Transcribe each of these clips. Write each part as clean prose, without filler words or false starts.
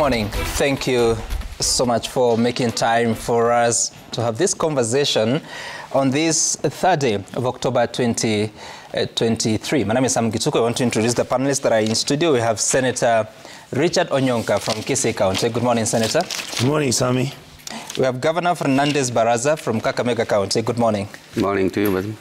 morning. Thank you so much for making time for us to have this conversation on this 3rd day of October 2023. My name is Sam Gituko. I want to introduce the panelists that are in studio. We have Senator Richard Onyonka from Kisii County. Good morning, Senator. Good morning, Sammy. We have Governor Fernandez Baraza from Kakamega County. Good morning. Good morning to you, madam.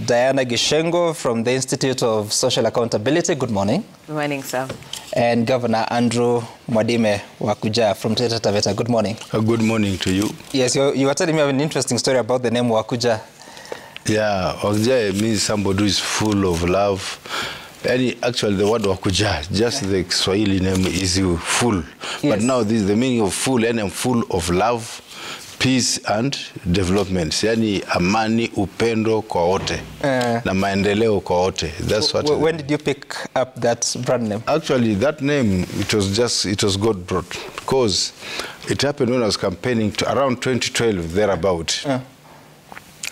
Diana Gishengo from the Institute of Social Accountability. Good morning. Good morning, sir. And Governor Andrew Mwadime Wakuja from Taita Taveta. Good morning. Good morning to you. Yes, you were telling me an interesting story about the name Wakuja. Yeah, Wakuja means somebody who is full of love. Actually, the word Wakuja, just the Swahili name is full. Yes. But now this is the meaning of full, and I'm full of love, peace and development. Yani amani, upendo kwa wote na maendeleo kwa wote. That's what. When did you pick up that brand name? Actually, that name, it was God brought, because it happened when I was campaigning around 2012 thereabout.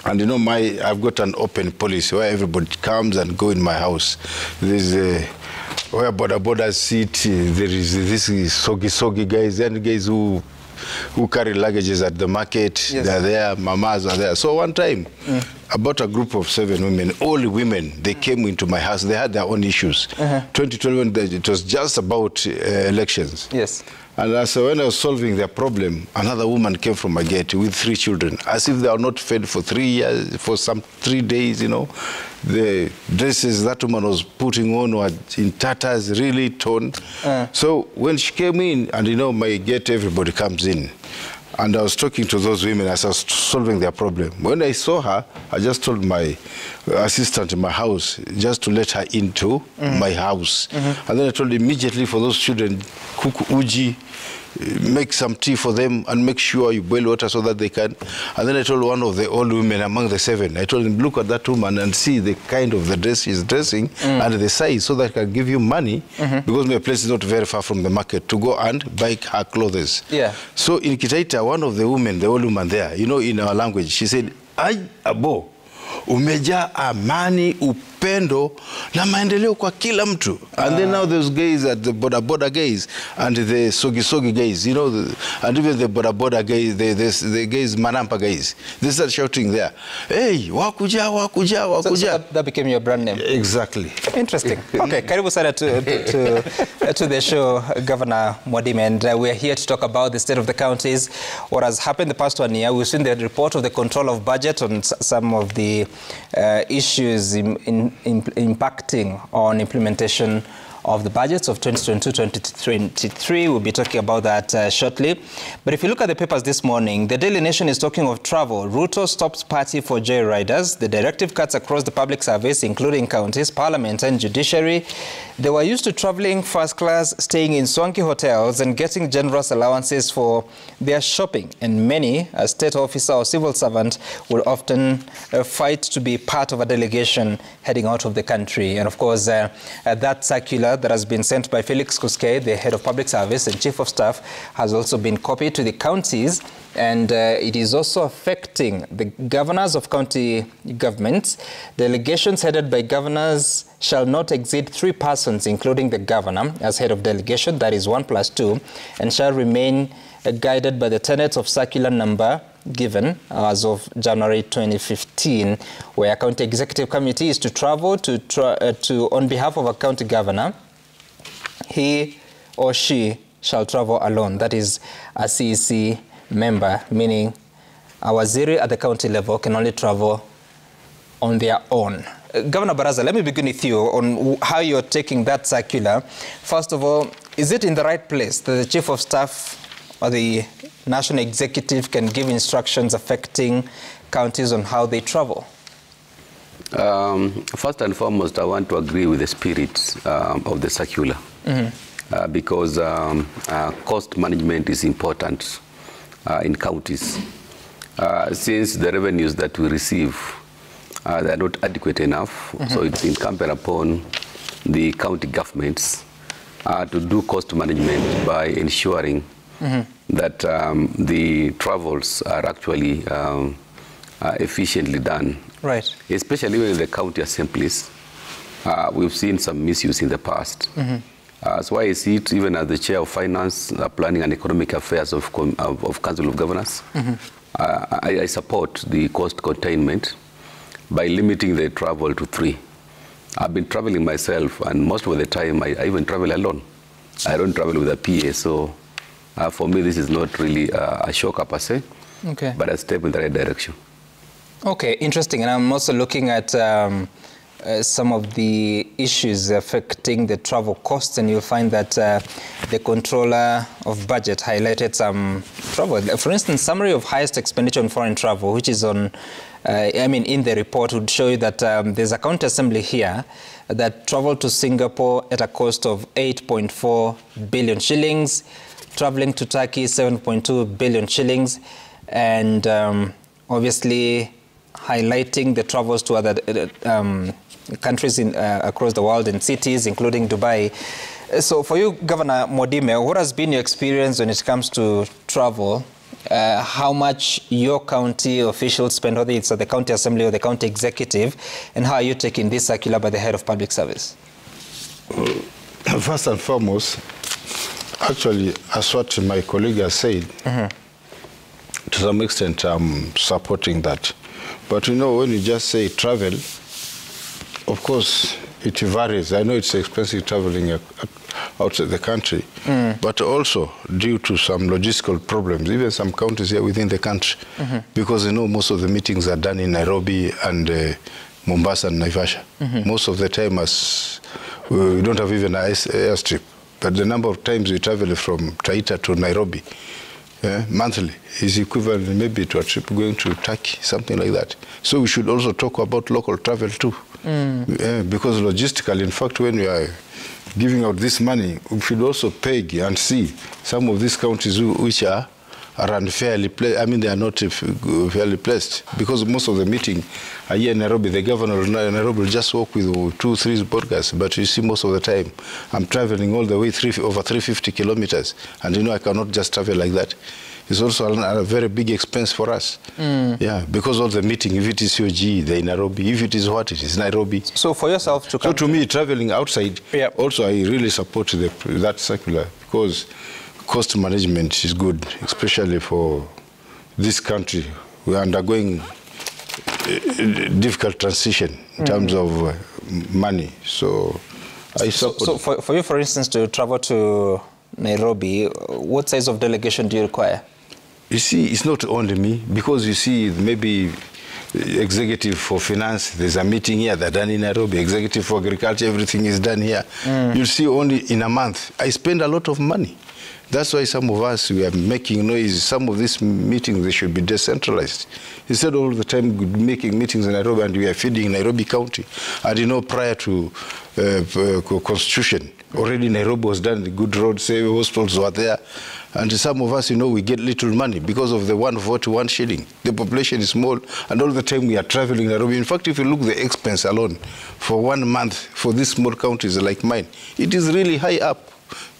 And you know, I've got an open policy where everybody comes and go in my house. There's where border sit. There is this soggy guys and guys who carry luggages at the market. Yes. They're there, mamas are there. So one time, about a group of 7 women, all women, they came into my house. They had their own issues. 2012, it was just about elections. Yes. And so when I was solving their problem, another woman came from my gate with 3 children, as if they are not fed for 3 years, for some 3 days, you know. The dresses that woman was putting on were in tatters, really torn. So when she came in, and you know, my gate, everybody comes in. And I was talking to those women as I was solving their problem. When I saw her, I just told my assistant in my house just to let her into my house. And then I told immediately for those children, cook uji, make some tea for them, and make sure you boil water so that they can. And then I told one of the old women among the 7, I told him, look at that woman and see the kind of the dress she's dressing and the size, so that I can give you money, because my place is not very far from the market, to go and buy her clothes. Yeah. So in Kitaita, one of the women, the old woman there, you know, in our language, she said, "Ay, abo, umeja amani, upendo, na maendeleo kwa kila mtu." And then now those guys at the border guys and the sogi guys, you know, and even the border guys, the guys, Manampa guys, they start shouting there, "Hey, Wakuja, Wakuja, Wakuja." So that became your brand name? Exactly. Interesting. Okay, karibu sana to the show, Governor Mwadime, and we're here to talk about the state of the counties, what has happened the past 1 year. We've seen the report of the control of budget on some of the issues impacting on implementation of the budgets of 2022-2023. We'll be talking about that shortly. But if you look at the papers this morning, the Daily Nation is talking of travel. Ruto stops party for joyriders. The directive cuts across the public service, including counties, parliament and judiciary. They were used to traveling first class, staying in swanky hotels and getting generous allowances for their shopping. And many, a state officer or civil servant, will often fight to be part of a delegation heading out of the country. And of course, that circular that has been sent by Felix Kuske, the head of public service and chief of staff, has also been copied to the counties, and it is also affecting the governors of county governments. Delegations headed by governors shall not exceed 3 persons, including the governor as head of delegation, that is 1+2, and shall remain guided by the tenets of circular number given as of January 2015, where a county executive committee is to travel to on behalf of a county governor. He or she shall travel alone. That is a CEC member, meaning a waziri at the county level can only travel on their own. Governor Baraza, let me begin with you on how you're taking that circular. First of all, is it in the right place that the chief of staff or the national executive can give instructions affecting counties on how they travel? First and foremost, I want to agree with the spirit of the circular, because cost management is important in counties. Since the revenues that we receive, they are not adequate enough, so it's incumbent upon the county governments to do cost management by ensuring that the travels are actually efficiently done. Right. Especially when the county assemblies, we've seen some misuse in the past. So I see it even as the Chair of Finance, Planning and Economic Affairs of Council of Governors. I support the cost containment by limiting the travel to 3. I've been traveling myself, and most of the time I even travel alone. I don't travel with a PA, so for me this is not really a shock per se, but a step in the right direction. Okay, interesting. And I'm also looking at some of the issues affecting the travel costs, and you'll find that the Controller of Budget highlighted some travel. For instance, summary of highest expenditure on foreign travel, which is on, in the report, would show you that there's a county assembly here that traveled to Singapore at a cost of 8.4 billion shillings, traveling to Turkey 7.2 billion shillings, and obviously highlighting the travels to other countries across the world and cities, including Dubai. So for you, Governor Mwadime, what has been your experience when it comes to travel? How much your county officials spend, whether it's at the county assembly or the county executive, and how are you taking this circular by the head of public service? First and foremost, actually, as what my colleague has said, to some extent I'm supporting that. But you know, when you just say travel, of course, it varies. I know it's expensive traveling outside the country, but also due to some logistical problems, even some counties here within the country, because you know most of the meetings are done in Nairobi and Mombasa and Naivasha. Most of the time, as we don't have even an airstrip, but the number of times we travel from Taita to Nairobi monthly is equivalent maybe to a trip going to Turkey, something like that. So we should also talk about local travel too. Because logistically, in fact, when we are giving out this money, we should also peg and see some of these counties which are unfairly placed. I mean, they are not fairly placed, because most of the meeting here in Nairobi, the governor of Nairobi will just walk with 2-3 podcasts, but you see most of the time I'm traveling all the way over 350 kilometers, and you know I cannot just travel like that. It's also a very big expense for us. Because all the meeting, if it is COG, they're in Nairobi. If it is what, it is Nairobi. So for yourself to come... So to me, traveling outside, also I really support that circular, because cost management is good, especially for this country. We are undergoing a difficult transition in terms of money. So I support... So for you, for instance, to travel to Nairobi, what size of delegation do you require? You see, it's not only me, because you see, maybe executive for finance, there's a meeting here, they're done in Nairobi. Executive for agriculture, everything is done here. You'll see only in a month, I spend a lot of money. That's why some of us, we are making noise. Some of these meetings, they should be decentralized. Instead of all the time making meetings in Nairobi, and we are feeding Nairobi County. And you know, prior to Constitution, already Nairobi was done, the good roads, hospitals were there. And some of us, you know, we get little money because of the 1 vote, 1 shilling. The population is small, and all the time we are traveling Nairobi. In fact, if you look at the expense alone for 1 month for these small counties like mine, it is really high up.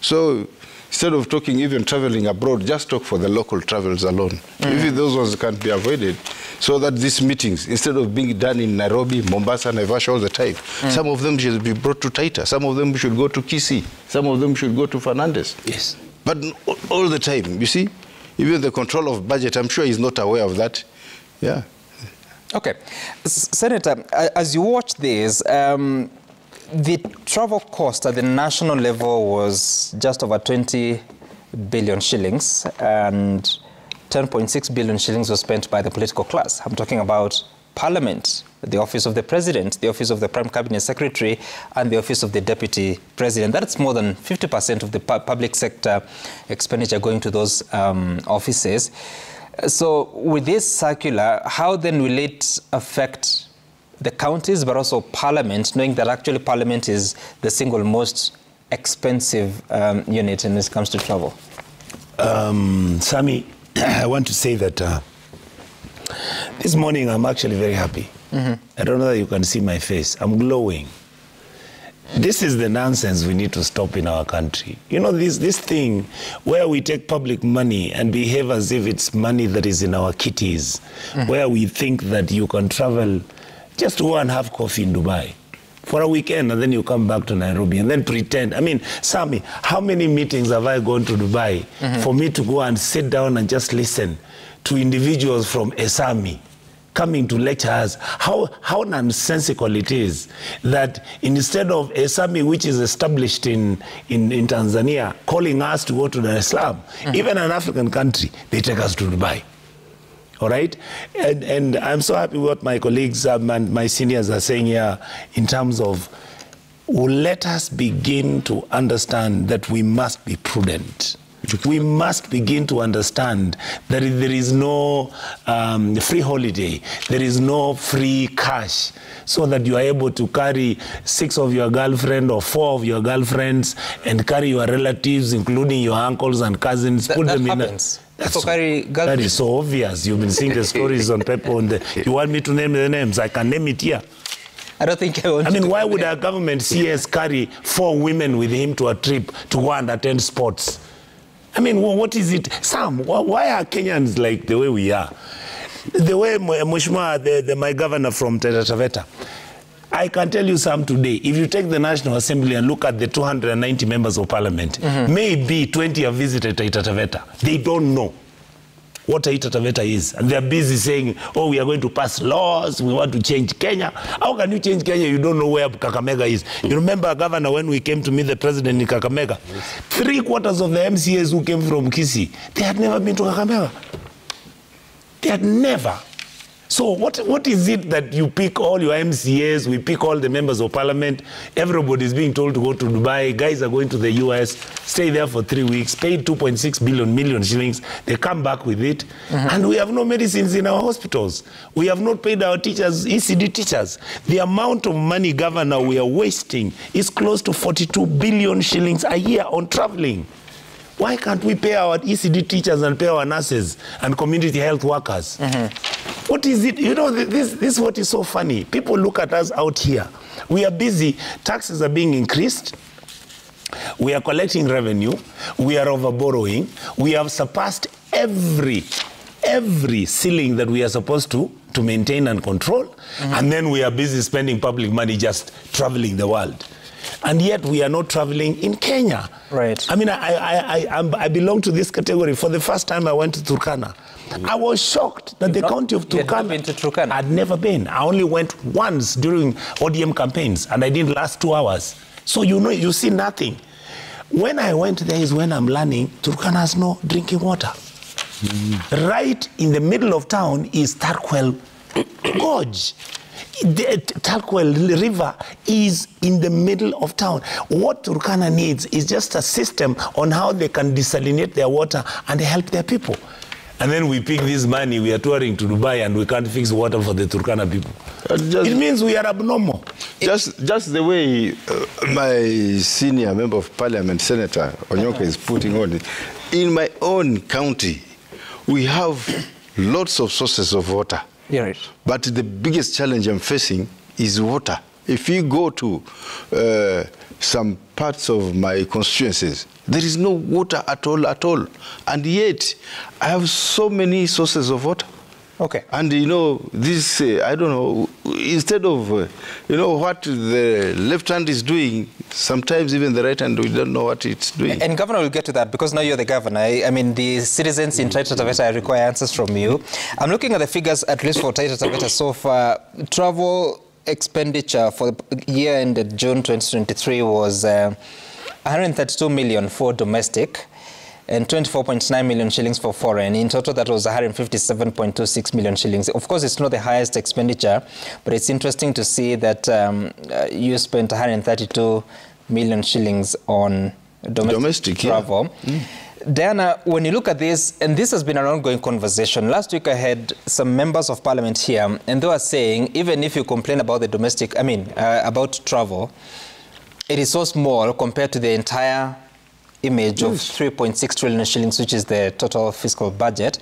So instead of talking even traveling abroad, just talk for the local travels alone. If those ones can't be avoided, so that these meetings, instead of being done in Nairobi, Mombasa, Naivasha all the time, some of them should be brought to Taita, some of them should go to Kisii, some of them should go to Fernandez. Yes. But all the time, you see, even the control of budget, I'm sure he's not aware of that. Yeah. Okay. Senator, as you watch this, the travel cost at the national level was just over 20 billion shillings, and 10.6 billion shillings was spent by the political class. I'm talking about Parliament, the Office of the President, the Office of the Prime Cabinet Secretary, and the Office of the Deputy President. That's more than 50% of the public sector expenditure going to those offices. So with this circular, how then will it affect the counties, but also Parliament, knowing that actually Parliament is the single most expensive unit when it comes to travel? Sammy, I want to say that this morning I'm actually very happy. I don't know that you can see my face. I'm glowing. This is the nonsense we need to stop in our country. You know, this thing where we take public money and behave as if it's money that is in our kitties, where we think that you can travel just to go and have coffee in Dubai. for a weekend, and then you come back to Nairobi and then pretend. I mean, Sami, how many meetings have I gone to Dubai for me to go and sit down and just listen to individuals from Esami coming to lecture us how nonsensical it is that instead of Esami, which is established in Tanzania, calling us to go to Dar es Salaam, even an African country, they take us to Dubai. All right? And I'm so happy with what my colleagues and my seniors are saying here in terms of, let us begin to understand that we must be prudent. We must begin to understand that there is no free holiday, there is no free cash, so that you are able to carry 6 of your girlfriends or 4 of your girlfriends and carry your relatives, including your uncles and cousins, put them in happens. That is so obvious. You've been seeing the stories on paper. You want me to name the names? I can name it here. I don't think I want I mean, why would our government CS carry 4 women with him to a trip to go and attend sports? I mean, what is it? Sam, why are Kenyans like the way we are? The way Mheshimiwa, my governor from Taita Taveta, I can tell you, Sam, today, if you take the National Assembly and look at the 290 members of parliament, maybe 20 have visited Taita Taveta. They don't know what Taita Taveta is. And they're busy saying, oh, we are going to pass laws, we want to change Kenya. How can you change Kenya? You don't know where Kakamega is. You remember, Governor, when we came to meet the president in Kakamega, 3/4 of the MCAs who came from Kisii, they had never been to Kakamega. They had never. So what is it that you pick all your MCAs, we pick all the members of parliament, everybody is being told to go to Dubai, guys are going to the US, stay there for 3 weeks, paid 2.6 million shillings, they come back with it, and we have no medicines in our hospitals. We have not paid our teachers, ECD teachers. The amount of money, Governor, we are wasting is close to 42 billion shillings a year on traveling. Why can't we pay our ECD teachers and pay our nurses and community health workers? What is it? You know, this is what is so funny. People look at us out here. We are busy. Taxes are being increased. We are collecting revenue. We are over borrowing. We have surpassed every ceiling that we are supposed to maintain and control. And then we are busy spending public money just traveling the world. And yet we are not traveling in Kenya. Right. I mean, I belong to this category. For the first time I went to Turkana. I was shocked that the county of Turkana... You had not been to Turkana? I'd never been. I only went once during ODM campaigns, and I didn't last 2 hours. So you know, you see nothing. When I went there is when I'm learning Turkana has no drinking water. Right in the middle of town is Tarkwel Gorge. The Tarkwel River is in the middle of town. What Turkana needs is just a system on how they can desalinate their water and help their people. And then we pick this money, we are touring to Dubai and we can't fix water for the Turkana people. It means we are abnormal. Just the way my senior member of parliament, Senator Onyoka, is putting on it. In my own county, we have lots of sources of water. Yeah, right. But the biggest challenge I'm facing is water. If you go to some parts of my constituencies, there is no water at all. And yet, I have so many sources of water. Okay. And, you know, this, I don't know, instead of, you know, what the left hand is doing, sometimes even the right hand, we don't know what it's doing. And Governor, will get to that because now you're the governor. I mean, the citizens in Taita Taveta require answers from you. I'm looking at the figures, at least for Taita Taveta so far. Travel expenditure for the year ended June 2023 was 132 million for domestic and 24.9 million shillings for foreign. In total, that was 157.26 million shillings. Of course, it's not the highest expenditure, but it's interesting to see that you spent 132 million shillings on domestic travel. Yeah. Diana, when you look at this, and this has been an ongoing conversation, last week I had some members of parliament here, and they were saying, even if you complain about the domestic, about travel, it is so small compared to the entire image of 3.6 trillion shillings, which is the total fiscal budget.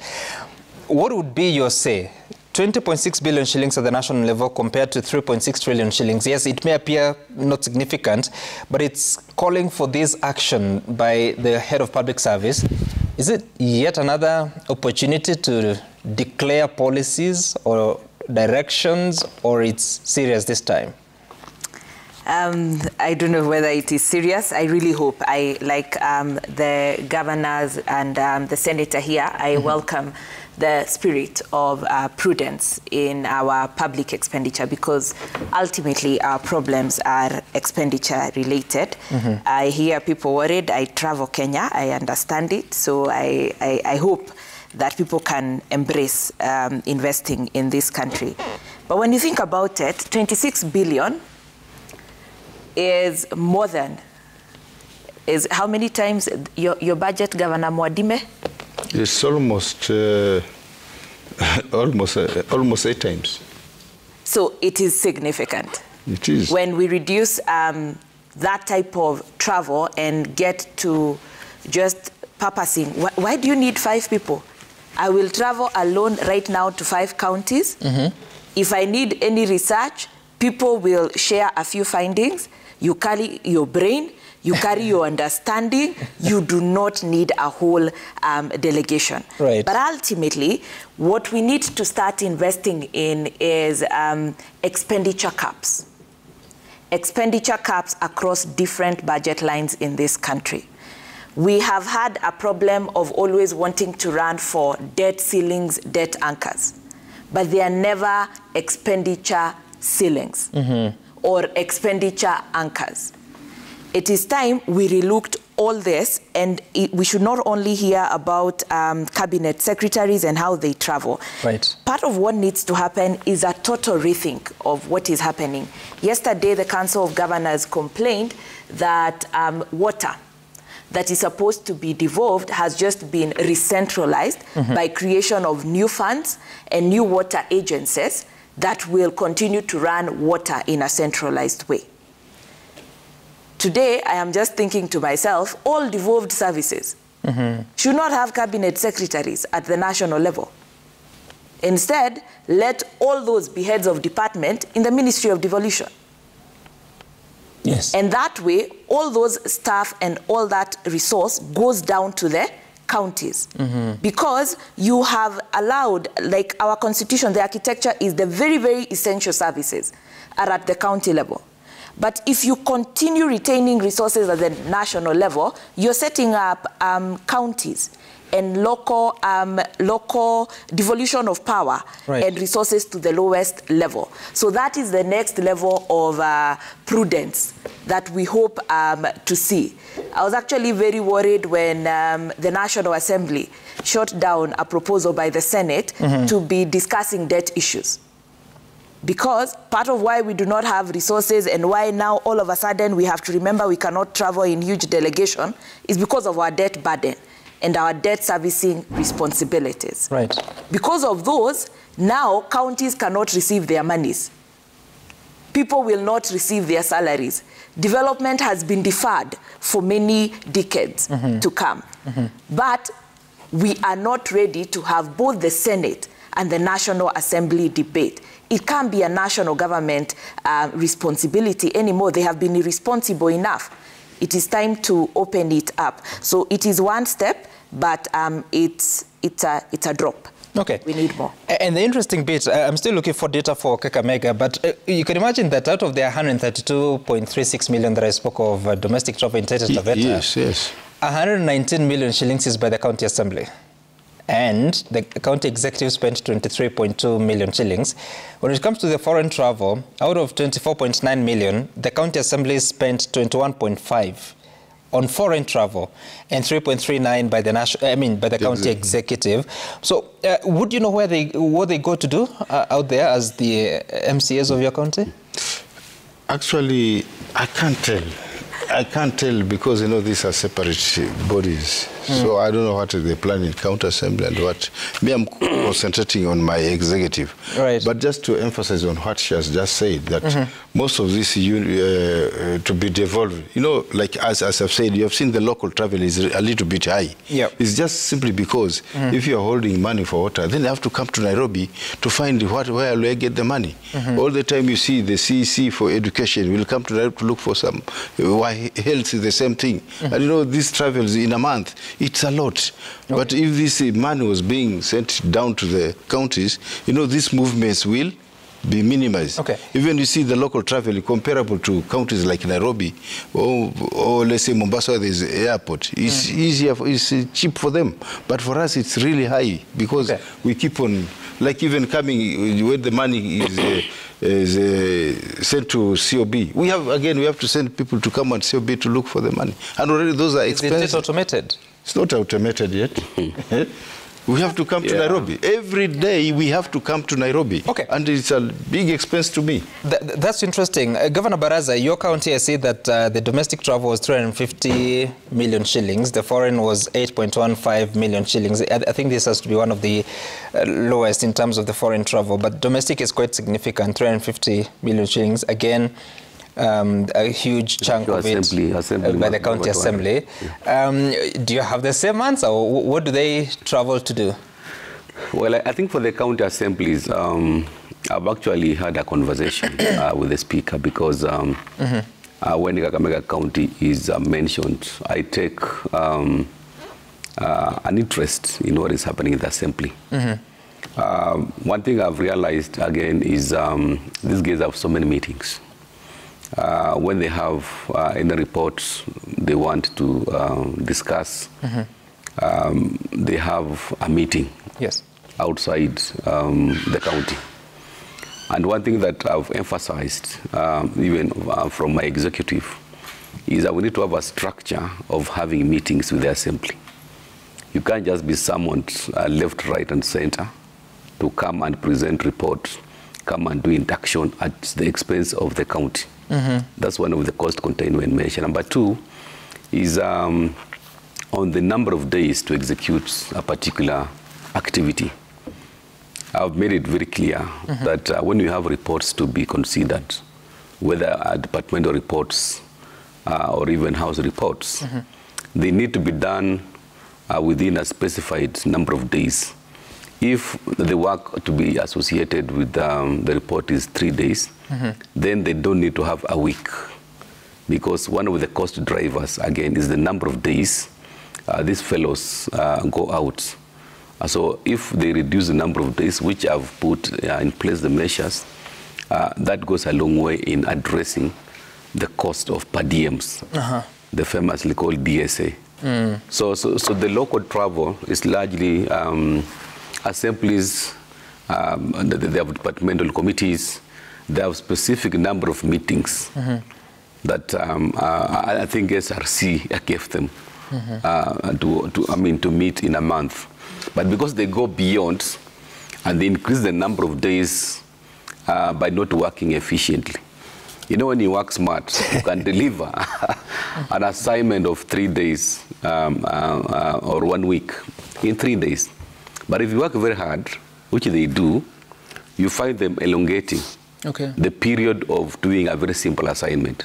What would be your say? 20.6 billion shillings at the national level compared to 3.6 trillion shillings. Yes, it may appear not significant, but it's calling for this action by the head of public service. Is it yet another opportunity to declare policies or directions, or it's serious this time? I don't know whether it is serious. I really hope. Like the governors and the senator here, I welcome the spirit of prudence in our public expenditure, because ultimately our problems are expenditure related. I hear people worried. I travel Kenya. I understand it. So I hope that people can embrace investing in this country. But when you think about it, 26 billion is more than, is how many times your budget, Governor Mwadime? It's almost almost 8 times. So it is significant. It is. When we reduce that type of travel and get to just purposing, why do you need 5 people? I will travel alone right now to 5 counties. If I need any research, people will share a few findings. You carry your brain, you carry your understanding. You do not need a whole delegation. Right. But ultimately, what we need to start investing in is expenditure caps. Expenditure caps across different budget lines in this country. We have had a problem of always wanting to run for debt ceilings, debt anchors, but they are never expenditure ceilings or expenditure anchors. It is time we relooked all this, and we should not only hear about cabinet secretaries and how they travel. Right. Part of what needs to happen is a total rethink of what is happening. Yesterday, the Council of Governors complained that water that is supposed to be devolved has just been re-centralized by creation of new funds and new water agencies that will continue to run water in a centralized way. Today, I am just thinking to myself, all devolved services should not have cabinet secretaries at the national level. Instead, let all those be heads of department in the Ministry of Devolution. Yes. And that way, all those staff and all that resource goes down to the counties. Because you have allowed, like our constitution, the architecture is the very, very essential services are at the county level. But if you continue retaining resources at the national level, you're setting up counties and local devolution of power and resources to the lowest level. So that is the next level of prudence that we hope to see. I was actually very worried when the National Assembly shot down a proposal by the Senate to be discussing debt issues. Because part of why we do not have resources and why now all of a sudden we have to remember we cannot travel in huge delegation is because of our debt burden and our debt servicing responsibilities. Right. Because of those, now counties cannot receive their monies. People will not receive their salaries. Development has been deferred for many decades to come. But we are not ready to have both the Senate and the National Assembly debate. It can't be a national government responsibility anymore. They have been irresponsible enough. It is time to open it up. So it is one step, but it's a drop. Okay. We need more. And the interesting bit, I'm still looking for data for Kakamega, but you can imagine that out of the 132.36 million that I spoke of domestic travel in Taita Taveta, Yes. 119 million shillings is by the county assembly. And the county executive spent 23.2 million shillings. When it comes to the foreign travel, out of 24.9 million, the county assembly spent 21.5 on foreign travel and 3.39 by the by the county executive. So, would you know what they go to do out there as the MCAs of your county? Actually, I can't tell. I can't tell because, you know, these are separate bodies. So I don't know what they plan in county assembly and what. Me, I'm concentrating on my executive. Right. But just to emphasize on what she has just said, that most of this to be devolved, you know, like as I've said, you have seen the local travel is a little bit high. Yep. It's just simply because if you are holding money for water, then you have to come to Nairobi to find where will I get the money. All the time you see the CEC for education will come to Nairobi to look for some. Why health is the same thing. And you know, these travels in a month, it's a lot. Okay. But if this money was being sent down to the counties, you know, these movements will be minimized. Okay. Even you see the local travel comparable to counties like Nairobi or let's say Mombasa, where there's an airport. It's easier, it's cheap for them. But for us, it's really high because we keep on, like even coming where the money is sent to COB. We have to send people to come and COB to look for the money. And already those are expensive. Is it automated? It's not automated yet. We have to come to Nairobi. Every day we have to come to Nairobi. Okay. And it's a big expense to me. That's interesting. Governor Baraza, your county has said that the domestic travel was 350 million shillings. The foreign was 8.15 million shillings. I think this has to be one of the lowest in terms of the foreign travel. But domestic is quite significant, 350 million shillings. Again, a huge chunk of it by the county assembly. Do you have the same answer, or what do they travel to do? Well, I think for the county assemblies, I've actually had a conversation with the speaker because when Kakamega County is mentioned, I take an interest in what is happening in the assembly. One thing I've realized again is these guys have so many meetings. When they have any reports they want to discuss, they have a meeting outside the county. And one thing that I've emphasized, even from my executive, is that we need to have a structure of having meetings with the assembly. You can't just be summoned left, right, and center to come and present reports, come and do induction at the expense of the county. That's one of the cost containment measures. Number two is on the number of days to execute a particular activity. I've made it very clear that when you have reports to be considered, whether departmental reports or even house reports, they need to be done within a specified number of days. If the work to be associated with the report is 3 days, then they don't need to have a week, because one of the cost drivers, again, is the number of days these fellows go out. So if they reduce the number of days, which I've put in place the measures, that goes a long way in addressing the cost of per diems, the famously called DSA. So the local travel is largely assemblies, they have departmental committees, they have specific number of meetings that I think SRC gave them to meet in a month. But because they go beyond and they increase the number of days by not working efficiently. You know, when you work smart, you can deliver an assignment of 3 days or 1 week in 3 days. But if you work very hard, which they do, you find them elongating the period of doing a very simple assignment.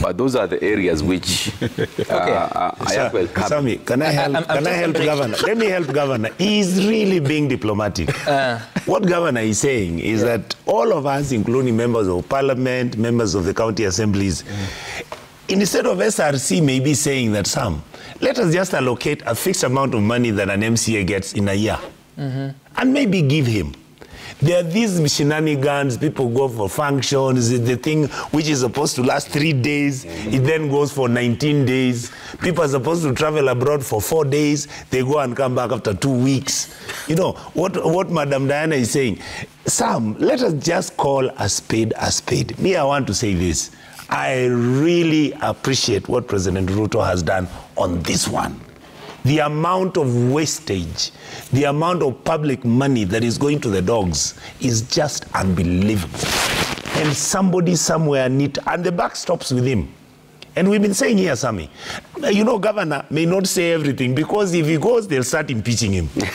But those are the areas which Sammy, can I help Governor? Let me help Governor. He's really being diplomatic. What Governor is saying is that all of us, including members of parliament, members of the county assemblies, instead of SRC maybe saying that, Sam, let us just allocate a fixed amount of money that an MCA gets in a year and maybe give him. There are these shenanigans, people go for functions, the thing which is supposed to last 3 days, it then goes for 19 days. People are supposed to travel abroad for 4 days, they go and come back after 2 weeks. You know, what Madam Diana is saying, Sam, let us just call a spade a spade. Me, I want to say this. I really appreciate what President Ruto has done on this one. The amount of wastage, the amount of public money that is going to the dogs is just unbelievable. And somebody somewhere and the buck stops with him. And we've been saying here, Sammy, you know, Governor may not say everything because if he goes, they'll start impeaching him. You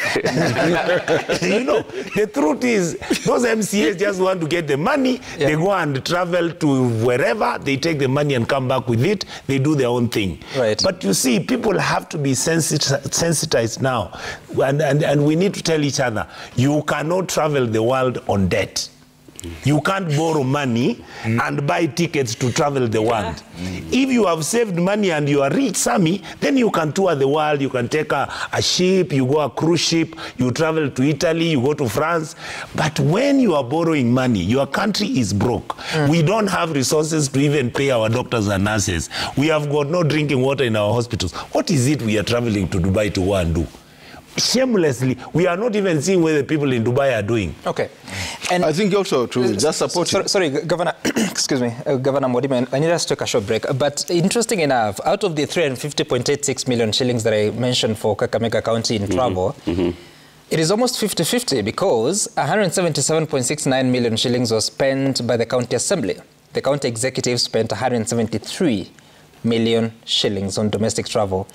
know, the truth is, those MCAs just want to get the money. They go and travel to wherever. They take the money and come back with it. They do their own thing. Right. But you see, people have to be sensitized now. And we need to tell each other, you cannot travel the world on debt. You can't borrow money and buy tickets to travel the world. If you have saved money and you are rich, Sammy, then you can tour the world. You can take a ship, you go a cruise ship, you travel to Italy, you go to France. But when you are borrowing money, your country is broke. We don't have resources to even pay our doctors and nurses. We have got no drinking water in our hospitals. What is it we are traveling to Dubai to go and do? Shamelessly, we are not even seeing what the people in Dubai are doing. Okay. And I think also to just support sorry, Governor, excuse me, Governor Modiman, I need us to take a short break. But interesting enough, out of the 350.86 million shillings that I mentioned for Kakamega County in travel, it is almost 50-50 because 177.69 million shillings was spent by the county assembly. The county executive spent 173 million shillings on domestic travel.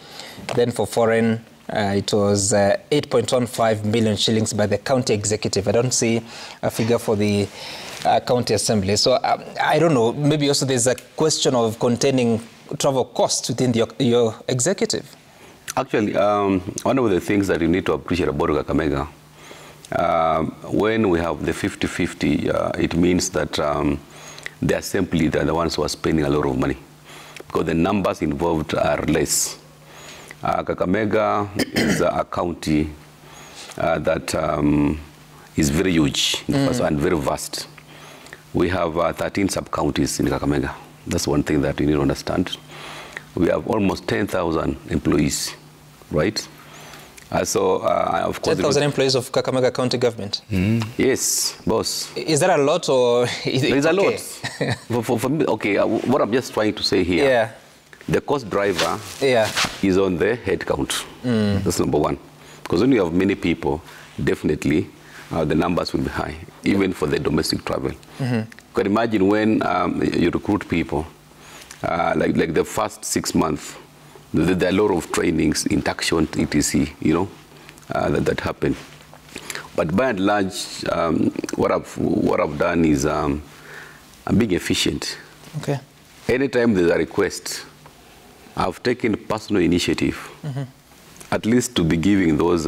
Then for foreign, it was 8.15 million shillings by the county executive. I don't see a figure for the county assembly. So I don't know, maybe also there's a question of containing travel costs within your executive. Actually, one of the things that you need to appreciate about Kakamega, when we have the 50-50, it means that the assembly, they're the ones who are spending a lot of money because the numbers involved are less. Kakamega is a county that is very huge and very vast. We have 13 sub-counties in Kakamega. That's one thing that you need to understand. We have almost 10,000 employees, right? Of course, 10,000 employees of Kakamega County government? Yes, boss. Is that a lot or? There's a lot. For me, okay, what I'm just trying to say here, the cost driver is on the head count. That's number one. Because when you have many people, definitely the numbers will be high, even for the domestic travel. You can imagine when you recruit people, like the first 6 months, there are a lot of trainings, induction, etc., you know, that happen. But by and large, what I've done is I'm being efficient. Okay. Anytime there's a request, I've taken personal initiative, at least to be giving those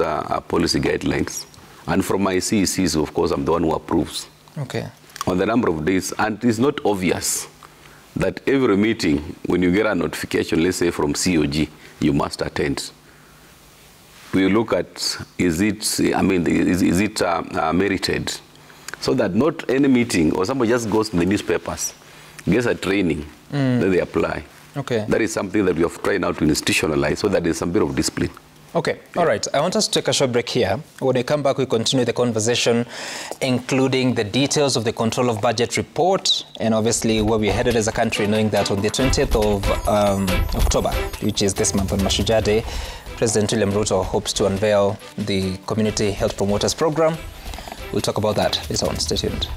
policy guidelines. And from my CECs, of course, I'm the one who approves. Okay. On the number of days, and it's not obvious that every meeting, when you get a notification, let's say from COG, you must attend. We look at, is it merited? So that not any meeting, or somebody just goes to the newspapers, gets a training, then they apply. Okay. That is something that we have tried now to institutionalize, so that there's some bit of discipline. Okay, all right. I want us to take a short break here. When we come back, we continue the conversation, including the details of the Control of Budget report, and obviously where we're headed as a country, knowing that on the 20th of October, which is this month on Mashujaa Day, President William Ruto hopes to unveil the Community Health Promoters Program. We'll talk about that later on. Stay tuned.